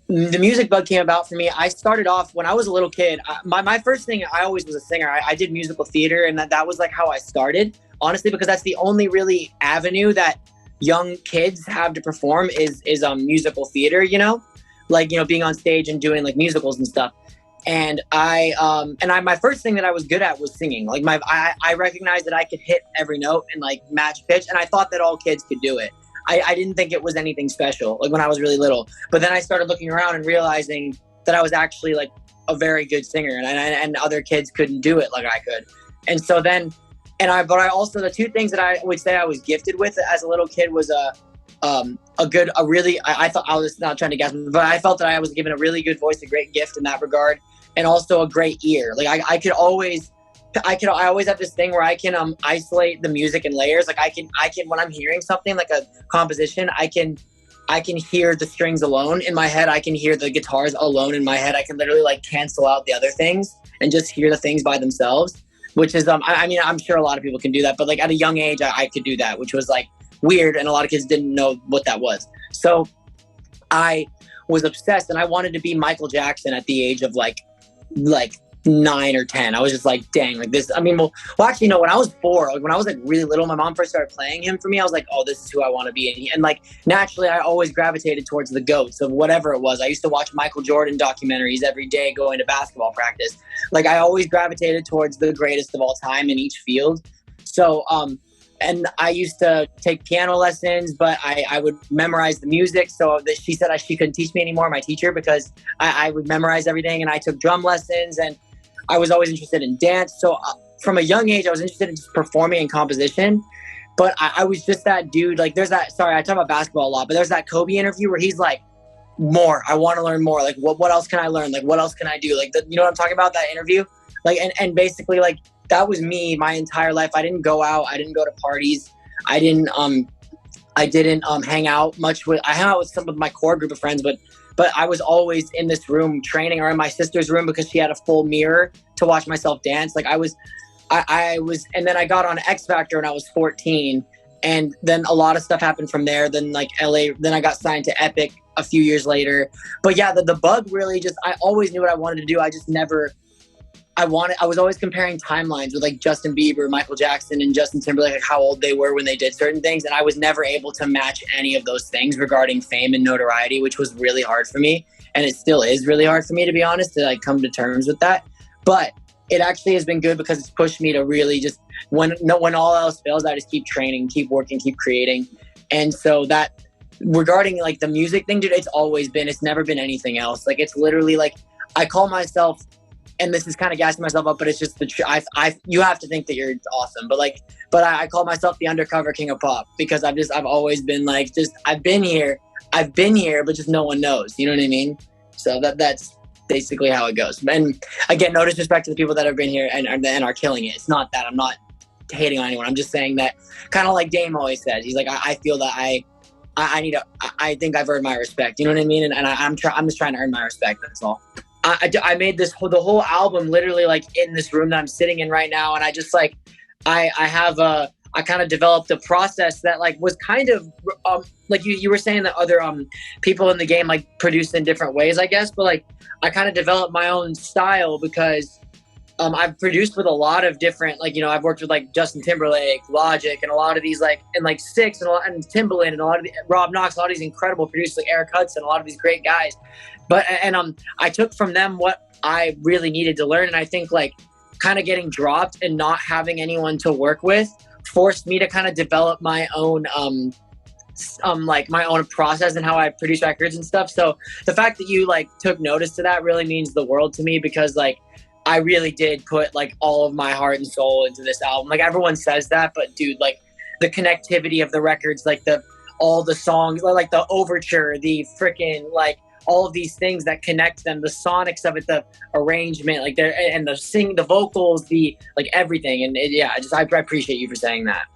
the music bug came about for me. I started off when I was a little kid. My first thing, I always was a singer. I did musical theater, and that was like how I started, honestly, because that's the only really avenue that young kids have to perform is musical theater, like, being on stage and doing like musicals and stuff. And my first thing that I was good at was singing. Like I recognized that I could hit every note and like match pitch. And I thought that all kids could do it. I didn't think it was anything special, like when I was really little. But then I started looking around and realizing that I was actually like a very good singer, and other kids couldn't do it like I could. And so then, but I also, the two things that I would say I was gifted with as a little kid was I thought, I was not trying to guess, but I felt that I was given a really good voice, a great gift in that regard, and also a great ear. Like I always have this thing where I can isolate the music in layers. Like I can when I'm hearing something like a composition, I can hear the strings alone in my head. I can hear the guitars alone in my head. I can literally like cancel out the other things and just hear the things by themselves, which is I mean, I'm sure a lot of people can do that, but like at a young age I could do that, which was like weird, and a lot of kids didn't know what that was. So I was obsessed, and I wanted to be Michael Jackson at the age of like 9 or 10. I was just like, dang, like this. I mean, well, actually, no, when I was 4, like when I was like really little, my mom first started playing him for me. I was like, oh, this is who I want to be. And like, naturally, I always gravitated towards the GOATs of whatever it was. I used to watch Michael Jordan documentaries every day going to basketball practice. Like I always gravitated towards the greatest of all time in each field. So, and I used to take piano lessons, but I would memorize the music. So she said she couldn't teach me anymore, my teacher, because I would memorize everything. And I took drum lessons, and I was always interested in dance. So from a young age, I was interested in just performing and composition. But I was just that dude. Like there's that, sorry, I talk about basketball a lot, but there's that Kobe interview where he's like, more, I want to learn more. Like what else can I learn? Like what else can I do? Like, you know what I'm talking about, that interview? Like, and basically like, that was me my entire life. I didn't go out. I didn't go to parties. I didn't hang out much with, I hung out with some of my core group of friends, but I was always in this room training, or in my sister's room because she had a full mirror to watch myself dance. Like I was, and then I got on X Factor when I was 14, and then a lot of stuff happened from there. Then like LA, then I got signed to Epic a few years later. But yeah, the bug really just, I always knew what I wanted to do. I just never, I was always comparing timelines with like Justin Bieber, Michael Jackson, and Justin Timberlake, like how old they were when they did certain things. And I was never able to match any of those things regarding fame and notoriety, which was really hard for me. And it still is really hard for me, to be honest, to like come to terms with that. But it actually has been good because it's pushed me to really just, when all else fails, I just keep training, keep working, keep creating. And so that, regarding like the music thing, dude, it's never been anything else. Like it's literally like, I call myself, and this is kind of gassing myself up, but it's just the truth. You have to think that you're awesome, but I call myself the undercover king of pop, because I've always been like, I've been here, but just no one knows. You know what I mean? So that's basically how it goes. And again, no disrespect to the people that have been here and are killing it. It's not that I'm not hating on anyone. I'm just saying that, kind of like Dame always said, he's like, I feel that I think I've earned my respect. You know what I mean? And I'm just trying to earn my respect. That's all. I made the whole album literally like in this room that I'm sitting in right now. And I just like, I kind of developed a process that like was kind of like you were saying that other people in the game like produce in different ways, I guess. But like I kind of developed my own style because I've produced with a lot of different, like, I've worked with like Justin Timberlake, Logic, and a lot of these like, and like Six and Timbaland and a lot of Rob Knox, a lot of these incredible producers like Eric Hudson, a lot of these great guys. But I took from them what I really needed to learn, and I think like kind of getting dropped and not having anyone to work with forced me to kind of develop my own like my own process and how I produce records and stuff. So the fact that you like took notice to that really means the world to me, because like I really did put like all of my heart and soul into this album. Like everyone says that, but dude, like the connectivity of the records, like all the songs, like the overture, the freaking like all of these things that connect them, the sonics of it, the arrangement, like and the vocals, the like everything. And I appreciate you for saying that.